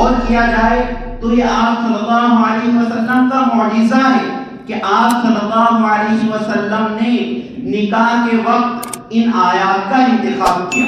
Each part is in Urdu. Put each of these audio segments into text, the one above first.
اور کیا جائے تو یہ آپ صلی اللہ علیہ وسلم کا معجزہ ہے کہ آپ صلی اللہ علیہ وسلم نے نکاح کے وقت ان آیات کا انتخاب کیا.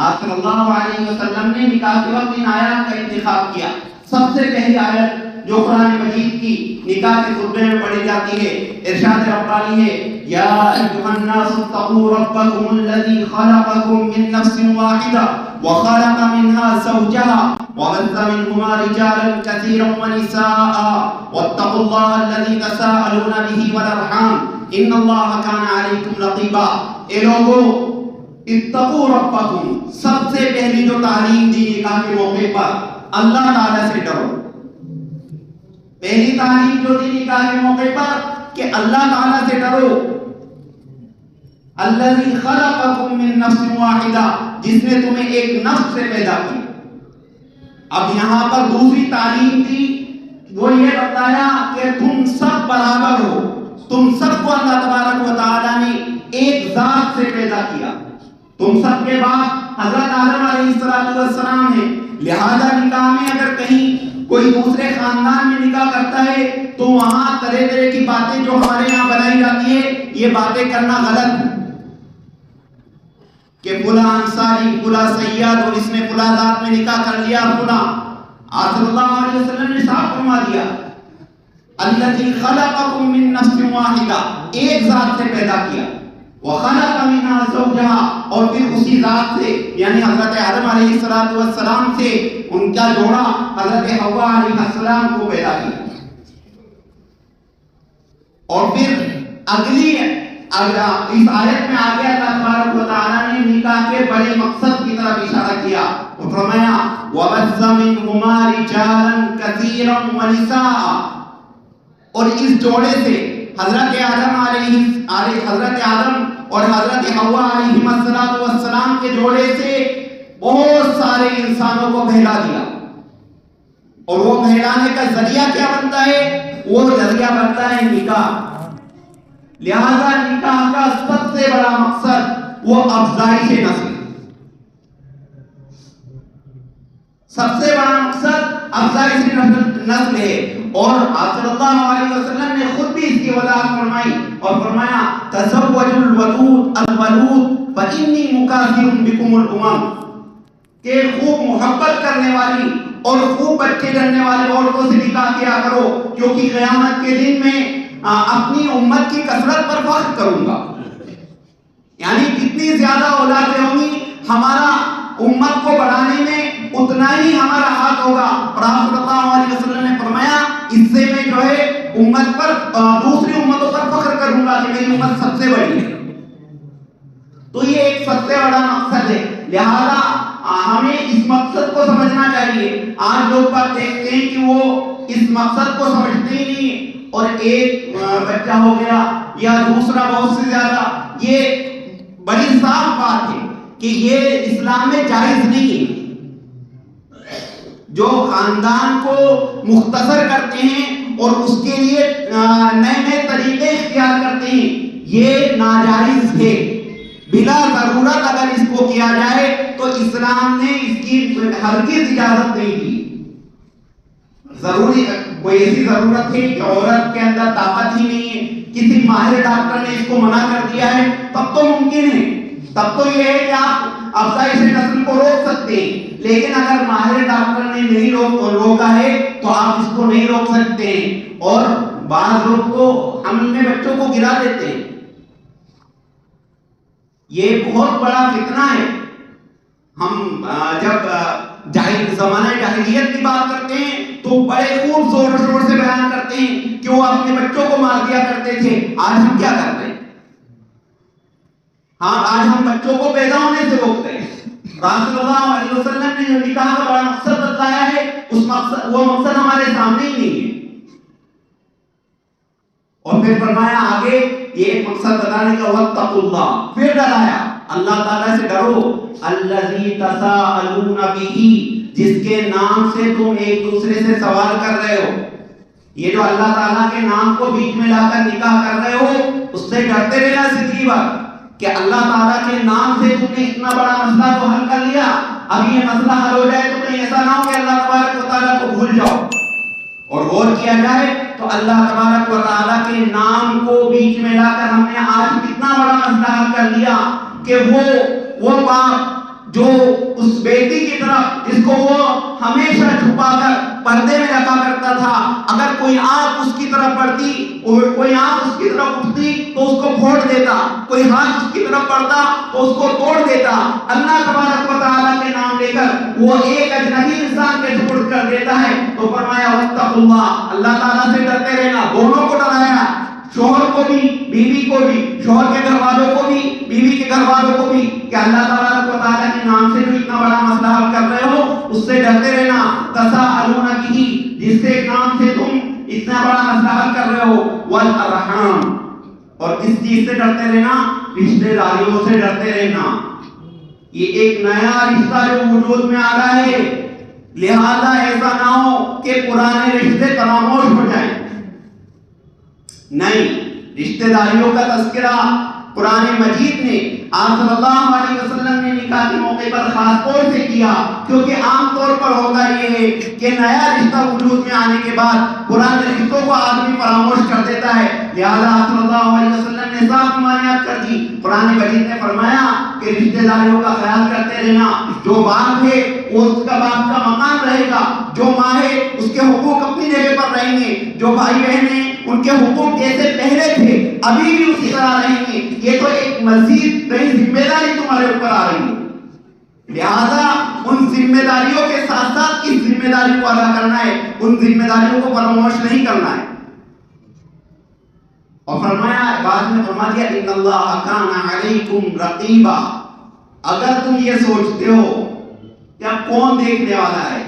آپ صلی اللہ علیہ وسلم نے نکاح کے وقت ان آیات کا انتخاب کیا. سب سے پہلی آیت جو قرآن مجید کی نکاح کے خطبے میں پڑھی جاتی ہے، ارشاد ربانی ہے، یا ایھا الناس اتقوا ربکم الذی خلقکم من نفس واحدہ وخلق منها زوجها وبث منهما رجالا كثيرا ونساء واتقوا الله الذي تساءلون به والارحام ان الله كان عليكم رقيبا. اے لوگوں اتقوا ربکم، سب سے پہلی جو تعلیم دی نکاح کے موقع پر اللہ تعالی سے ڈرو. پہلی تعلیم جو دی نکاح کے موقع پر کہ اللہ تعالی سے ڈرو. الذی خلقکم من نفس واحدہ، جس نے تمہیں ایک نفس سے پیدا کیا. اب یہاں پر دوسری تعلیم دی، وہ یہ بتایا کہ تم سب برابر ہو، تم سب کو اللہ تبارک و تعالی نے ایک ذات سے پیدا کیا. تم سب کے بعد حضرت آدم علیہ السلام ہے، لہذا نکاح میں اگر کہیں کوئی دوسرے خاندان میں نکاح کرتا ہے تو وہاں طرح طرح کی باتیں جو ہمارے یہاں بنائی جاتی ہے، یہ باتیں کرنا غلط ہے کہ فلاں انصاری، فلاں سیاد، اور اس نے فلاں ذات میں نکاح کر لیا فلاں. آپ صلی اللہ علیہ وسلم نے صاف فرما دیا الذی خلقکم من نفس واحدہ، ایک ذات سے پیدا کیا. وخلق منها زوجها، اور پھر اسی ذات سے یعنی حضرت آدم علیہ السلام سے ان کا جوڑا حضرت حوا علیہ السلام کو پیدا کیا. اور پھر اگلی اس آیت میں آگے اللہ تبارک و تعالی نے نکاح کے بڑے مقصد کی طرف اشارہ کیا. وہ فرمایا وَبَثَّ مِنْهُمَا رِجَالًا كَثِيرًا وَنِسَاءً، اور اس جوڑے سے حضرت آدم اور حضرت حوا علیہ السلام کے جوڑے سے بہت سارے انسانوں کو پھیلا دیا. اور وہ پھیلانے کا ذریعہ کیا بنتا ہے؟ وہ ذریعہ بنتا ہے نکاح. لہذا نکاح کا سب سے بڑا مقصد وہ افزائش نسل، سب سے بڑا مقصد افزائش نسل ہے. اور آپ صلی اللہ علیہ وسلم نے خود بھی اس کی وضاحت فرمائی اور فرمایا تزوجوا الودود فإنی مکاثر بکم الامم، کہ خوب محبت کرنے والی اور خوب بچے جننے والی عورتوں سے نکاح کیا کرو، کیونکہ قیامت کے دن میں اپنی امت کی کثرت پر فخر کروں گا. یعنی جتنی زیادہ اولادیں ہوں گی ہمارا امت کو بڑھانے میں اتنا ہی ہمارا ہاتھ ہوگا. اور آپ صلی اللہ علیہ وسلم نے فرمایا اس سے میں جو ہے امت پر دوسری امتوں پر فخر کروں گا کہ میری امت سب سے بڑی ہے. تو یہ ایک سب سے بڑا مقصد ہے. لہذا ہمیں اس مقصد کو سمجھنا چاہیے. آج لوگ بات دیکھتے ہیں کہ وہ اس مقصد کو سمجھتے ہی نہیں، اور ایک بچہ ہو گیا یا دوسرا بہت سے زیادہ. یہ بڑی صاف بات ہے کہ یہ اسلام میں جائز نہیں ہے. جو خاندان کو مختصر کرتے ہیں اور اس کے لیے نئے نئے طریقے اختیار کرتے ہیں، یہ ناجائز ہے. بلا ضرورت اگر اس کو کیا جائے تو اسلام نے اس کی ہرگز اجازت نہیں دی. ضروری کوئی ایسی ضرورت ہے کہ عورت کے اندر طاقت ہی نہیں ہے، کسی ماہر ڈاکٹر نے اس کو منع کر دیا ہے، تب تو ممکن ہے، تب تو یہ ہے کہ آپ افزائش نسل کو روک سکتے ہیں. لیکن اگر ماہر ڈاکٹر نے نہیں روکا ہے تو آپ اس کو نہیں روک سکتے ہیں. اور بعض لوگ تو حمل میں بچوں کو گرا دیتے ہیں. یہ بہت بڑا فتنہ ہے. ہم جب زمانہ جاہلیت کی بات کرتے ہیں تو بڑے خوب زور شور سے بیان کرتے ہیں کہ وہ اپنے بچوں کو مار دیا کرتے تھے. آج ہم کیا کر رہے ہیں؟ ہاں، آج ہم بچوں کو پیدا ہونے سے روک رہے ہیں. رسول اللہ علیہ وسلم نے جو نکاح کا بڑا مقصد بتایا ہے وہ مقصد ہمارے سامنے ہی نہیں ہے. اور پھر فرمایا آگے یہ ایک مقصد بتانے کا واتقوا اللہ، پھر ڈرایا اللہ تعالیٰ سے ڈرو. الذی تساءلون بہ، جس کے نام سے تم ایک دوسرے سے سوال کر رہے ہو. یہ جو اللہ تعالیٰ کے نام کو بیچ میں لا کر نکاح کر رہے ہو اس سے ڈرتے رہنا. ذکری بات کہ اللہ تعالیٰ کے نام سے تم نے اتنا بڑا مسئلہ تو حل کر لیا، ابھی یہ مسئلہ حل ہو جائے تو کہیں ایسا نہ ہو کہ اللہ تبارک و تعالیٰ کو بھول جاؤ. اور غور کیا جائے تو اللہ تبارک و تعالیٰ کے نام کو بیچ میں لا کر ہم نے آج کتنا بڑا مسئلہ حل کر لیا کہ وہ باپ جو اس بیٹی کی طرف جس کو وہ ہمیشہ چھپا کر پردے میں رکھا کرتا تھا، اگر کوئی آنکھ اس کی طرف بڑھتی، کوئی آنکھ اس کی طرف اٹھتی تو اس کو پھوڑ دیتا، کوئی ہاتھ اس کی طرف بڑھتا تو اس کو توڑ دیتا. اللہ تبارک و تعالیٰ کے نام لے کر وہ ایک اجنبی انسان کے سپرد کر دیتا ہے. تو فرمایا واتقوا اللہ، اللہ تعالیٰ سے ڈرتے رہنا. دونوں کو ڈرایا، شوہر کو بھی بیوی کو بھی، شوہر کے گھر والوں کو بھی بیوی کے گھر والوں کو بھی، کہ اللہ تبارک و تعالیٰ کے نام سے جو اتنا بڑا مسئلہ حل کر رہے ہو اس سے ڈرتے رہنا. تساءلون به، جس سے نام سے تم اتنا بڑا مسئلہ حل کر رہے ہو. والارحام، اور کس چیز سے ڈرتے رہنا؟ رشتہ داریوں سے ڈرتے رہنا. یہ ایک نیا رشتہ جو وجود میں آ رہا ہے، لہذا ایسا نہ ہو کہ پرانے رشتے فراموش ہو جائیں. نہیں، رشتہ داریوں کا تذکرہ قرآن مجید نے آپ صلی اللہ علیہ وسلم نے نکاح کے موقع پر خاص طور سے کیا، کیونکہ عام طور پر ہوتا یہ ہے کہ نیا رشتہ وجود میں آنے کے بعد پرانے رشتوں کو آدمی فراموش کر دیتا ہے. لہذا آپ صلی اللہ علیہ وسلم نے صاف ممانعت کر دی. قرآن مجید نے فرمایا کہ رشتہ داریوں کا خیال کرتے رہنا. جو باپ ہے وہ اس کا باپ کا مقام رہے گا، جو ماں ہے اس کے حقوق اپنی جگہ پر رہیں گے، جو بھائی بہن ہیں ان کے حقوق جیسے پہلے تھے ابھی بھی اسی طرح رہیں گے. یہ تو ایک مزید نئی ذمہ داری تمہارے اوپر آ رہی ہے. لہذا ان ذمہ داریوں کے ساتھ ساتھ اس ذمہ داری کو ادا کرنا ہے، ان ذمہ داریوں کو فراموش نہیں کرنا ہے. اور فرمایا، بعد میں فرما دیا ان اللہ کان علیکم رقیبا. اگر تم یہ سوچتے ہو کہ اب کون دیکھنے والا ہے،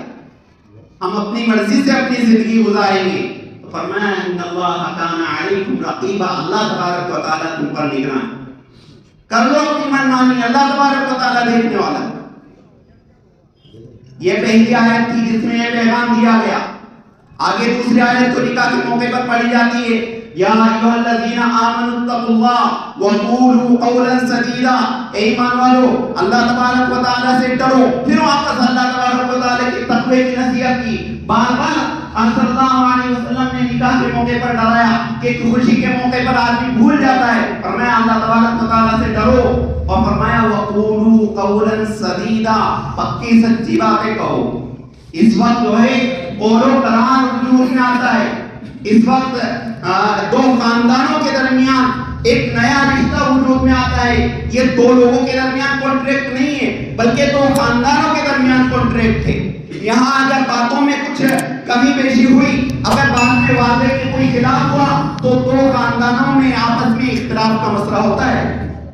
ہم اپنی مرضی سے اپنی زندگی گزاریں گے، تو فرمایا ان اللہ کان علیکم رقیبا، اللہ تبارک و تعالیٰ تم پر نگراں. کر لو اپنی منمانی، اللہ تبارک و تعالیٰ دیکھنے والا ہے. یہ پہلی آیت تھی جس میں یہ پیغام دیا گیا. آگے دوسری آیت تو نکاح کے موقع پر پڑھی جاتی ہے، یا ایھا الذین آمنوا اتقوا اللہ وقولوا قولا سدیدا. اے ایمان والو، اللہ تبارک و تعالیٰ سے ڈرو. پھر واپس اللہ تبارک و تعالیٰ کے تقوی کی نصیحت کی. بار بار صلی اللہ علیہ وسلم نے نکاح کے موقع پر ڈرایا کہ خوشی کے موقع پر آدمی بھول جاتا ہے. فرمایا اللہ تبارک و تعالیٰ سے ڈرو، اور فرمایا وقولوا قولا سدیدا، پکی سچی باتیں کہو. اس وقت جو ہے قول و قرار وجود میں آتا ہے. اس وقت دو خاندانوں کے درمیان ایک نیا رشتہ وجود میں آتا ہے. یہ دو لوگوں کے درمیان کانٹریکٹ نہیں ہے، بلکہ دو خاندانوں کے درمیان کانٹریکٹ ہے. یہاں اگر باتوں میں کچھ کمی بیشی ہوئی، اگر بات میں وعدے کے کوئی خلاف ہوا، تو دو خاندانوں میں آپس میں اختلاف کا مسئلہ ہوتا ہے.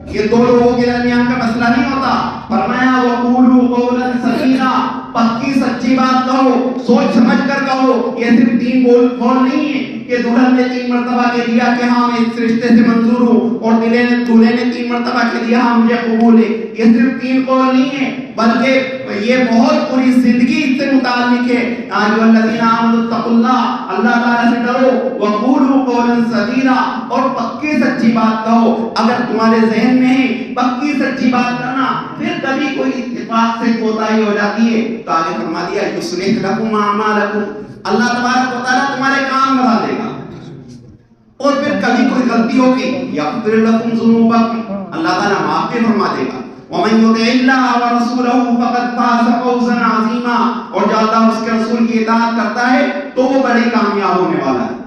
یہ دو لوگوں کے درمیان کا مسئلہ نہیں ہوتا. فرمایا وقولوا قولا سدیدا، پکی سچی بات کہو، سوچ سمجھ کر کہو. یہ صرف تین بول نہیں ہے کہ دلہن نے 3 مرتبہ کہہ دیا کہ ہاں میں اس رشتے سے منظور ہوں، اور دولہے نے 3 مرتبہ کہہ دیا ہاں مجھے قبول ہے. یہ صرف 3 قول نہیں ہے، بلکہ یہ بہت پوری زندگی اس سے متعلق ہے. ایھا الذین آمنوا اتقوا اللہ، اللہ تعالیٰ سے ڈرو. وقولوا قولا سدیدا، اور پکی سچی بات کہو. اگر تمہارے ذہن میں ہے پکی سچی بات کرنا، پھر کبھی کوئی اتفاق سے کوتاہی ہو جاتی ہے، تو آگے فرما دیا یصلح لکم اعمالکم، اللہ تبارک و تعالیٰ تمہارے کام بنا دے گا. اور پھر کبھی کوئی غلطی ہوگی یغفر لکم ذنوبکم، اللہ تعالیٰ معاف بھی فرما دے گا. ومن یطع اللہ ورسولہ فقد فاز فوزا عظیما، اور جو اللہ اس کے رسول کی اطاعت کرتا ہے تو وہ بڑی کامیاب ہونے والا ہے.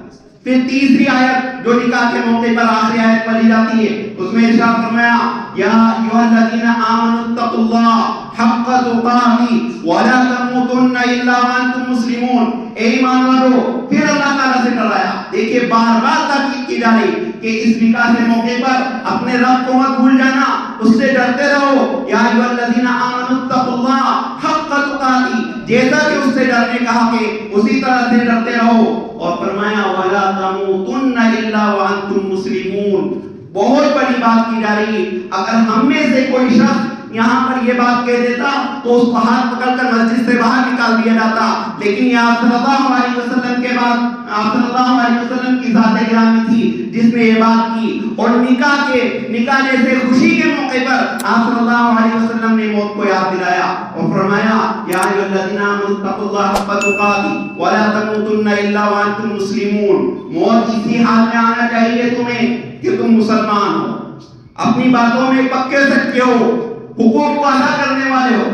پھر تیسری آیت جو نکاح کے موقع پر آخری آیت پڑھی جاتی ہے، اس میں ارشاد فرمایا یا ایھا الذین آمنوا اتقوا اللہ حق تقاته ولا تموتن الا وانتم مسلمون. اے ایمان والو، پھر اللہ تعالیٰ سے ڈرایا. دیکھیے بار بار تاکید کی جا رہی کہ اس نکاح کے موقع پر اپنے رب کو مت بھول جانا، اس سے ڈرتے رہو. یا ایھا الذین آمنوا اتقوا اللہ حق تقاته، جیسا کہ اس سے ڈرنے کہا کہ اسی طرح سے ڈرتے رہو. اور فرمایا وَلَا تَمُوتُنَّ إِلَّا وَأَنْتُمْ مُسْلِمُونَ. بہت بڑی بات کی جا رہی ہے. اگر ہم میں سے کوئی شخص یہاں پر یہ بات کہہ دیتا تو اس کو ہاتھ پکڑ کر مسجد سے باہر نکال دیا جاتا، لیکن یہ آپ صلی اللہ علیہ وسلم کے بعد آپ صلی اللہ علیہ وسلم کی ذات گرامی تھی جس نے یہ بات کی، اور نکاح جیسے خوشی کے موقع پر آپ صلی اللہ علیہ وسلم نے موت کو یاد دلایا اور فرمایا یا ایھا الذین آمنوا اتقوا اللہ حق تقاته ولا تموتن الا وانتم مسلمون، موت اسی حال میں آنا چاہیے تمہیں کہ تم مسلمان ہو، اپنی باتوں میں پکے سچے ہو، حقوق کو ادا کرنے والے ہو۔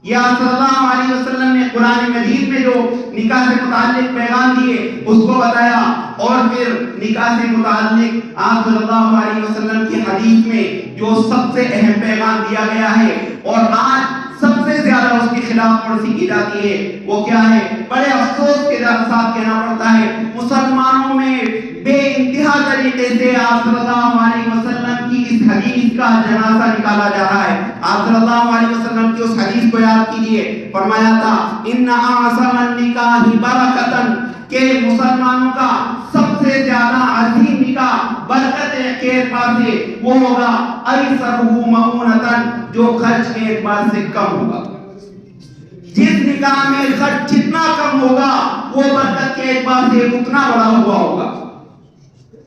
یا صلی اللہ علیہ وسلم نے قرآن مجید میں جو نکاح سے متعلق پیغام دیے اس کو بتایا، اور پھر نکاح سے متعلق آپ صلی اللہ علیہ وسلم کی حدیث میں جو سب سے اہم پیغام دیا گیا ہے اور آج سب سے زیادہ اس کی خلاف ورزی کی جاتی ہے وہ کیا ہے؟ بڑے افسوس کے ساتھ کہنا پڑتا ہے مسلمانوں میں بے انتہا طریقے سے آپ صلی اللہ علیہ وسلم کی اس حدیث کا جنازہ نکالا جا رہا ہے۔ آپ صلی اللہ علیہ وسلم کی اس حدیث کو یاد کیجئے، فرمایا تھا ان اعظم النکاح برکتن، کہ مسلمانوں کا سب سے زیادہ عظیم نکاح برکت کے اعتبار سے وہ ہوگا ایسرہ مؤونتن، جو خرچ کے اعتبار سے کم ہوگا۔ جس نکاح میں خرچ جتنا کم ہوگا وہ برکت کے اعتبار سے اتنا بڑا ہوا ہوگا۔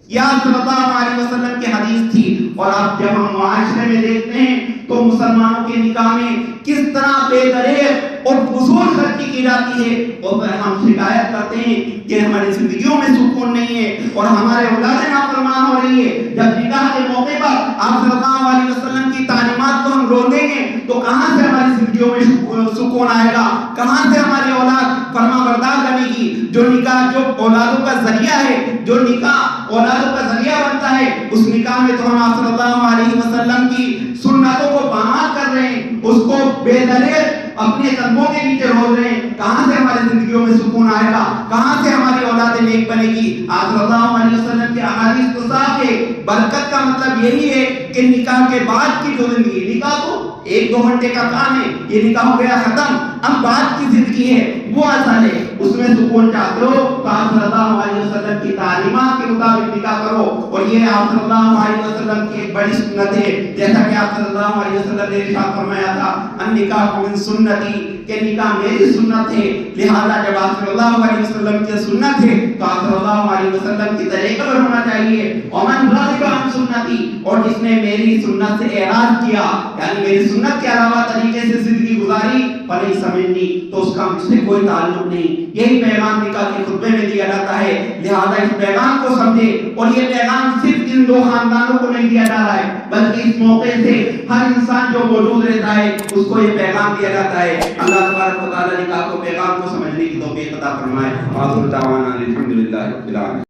یا صلی اللہ علیہ وسلم کی حدیث تھی، اور آپ جب ہم معاشرے میں دیکھتے ہیں تو مسلمانوں کے نکاح میں کس طرح بے دریغ اور فضول خرچی کی جاتی ہے، اور پھر ہم شکایت کرتے ہیں کہ ہماری زندگیوں میں سکون نہیں ہے اور ہمارے اولادیں نافرمان ہو رہی ہے۔ جب نکاح کے موقع پر آپ صلی اللہ علیہ وسلم کی تعلیمات کو ہم روندیں گے تو کہاں سے ہماری زندگیوں میں سکون آئے گا، کہاں سے ہماری اولاد فرما بردار بنے گی؟ جو نکاح جو اولادوں کا ذریعہ ہے، جو نکاح اولادوں کا ذریعہ بنتا ہے، اس نکاح میں تو ہم آپ صلی اللہ علیہ وسلم کی سنتوں کو پامال کر رہے ہیں، اس کو بے دریغ اپنے قدموں کے نیچے رو رہے ہیں۔ کہاں سے ہماری زندگیوں میں سکون آئے گا، کہاں سے ہماری اولادیں نیک بنے گی؟ آپ صلی اللہ علیہ وسلم کی احادیث تو صاف ہے، برکت کا مطلب یہی ہے کہ نکاح کے بعد کی جو زندگی، نکاح تو 1-2 گھنٹے کا کام ہے، یہ نکاح ہو گیا ختم، اب بعد کی زندگی ہے وہ آسان ہے، اس میں سکون چاہتے ہو تو آپ صلی اللہ علیہ وسلم کی تعلیمات کے مطابق نکاح کرو، اور یہ آپ صلی اللہ علیہ وسلم کی ایک بڑی سنت ہے، جیسا کہ آپ صلی اللہ علیہ وسلم نے ارشاد فرمایا تھا النکاح من سنتی، کہ نکاح میری سنت ہے، لہذا جب آپ صلی اللہ علیہ وسلم کی سنت ہے تو آپ صلی اللہ علیہ وسلم کی طریقے پر ہونا چاہیے۔ ومن رغب عن سنتی، اور جس نے میری سنت سے اعراض کیا، یعنی میری سنت کے علاوہ طریقے سے زندگی گزاری، فلیس منی، تو اس کا مجھ سے کوئی تعلق نہیں۔ یہی پیغام نکاح کے خطبے میں دیا جاتا ہے، لہذا اس پیغام کو سمجھے، اور یہ پیغام صرف ان 2 خاندانوں کو نہیں دیا جا رہا ہے بلکہ اس موقع سے ہر انسان جو موجود رہتا ہے اس کو یہ پیغام دیا جاتا ہے۔ اللہ تبارک و تعالی نکاح کو پیغام کو سمجھنے کی توفیق عطا فرمائے۔ آخر دعوانا الحمدللہ رب العالمین۔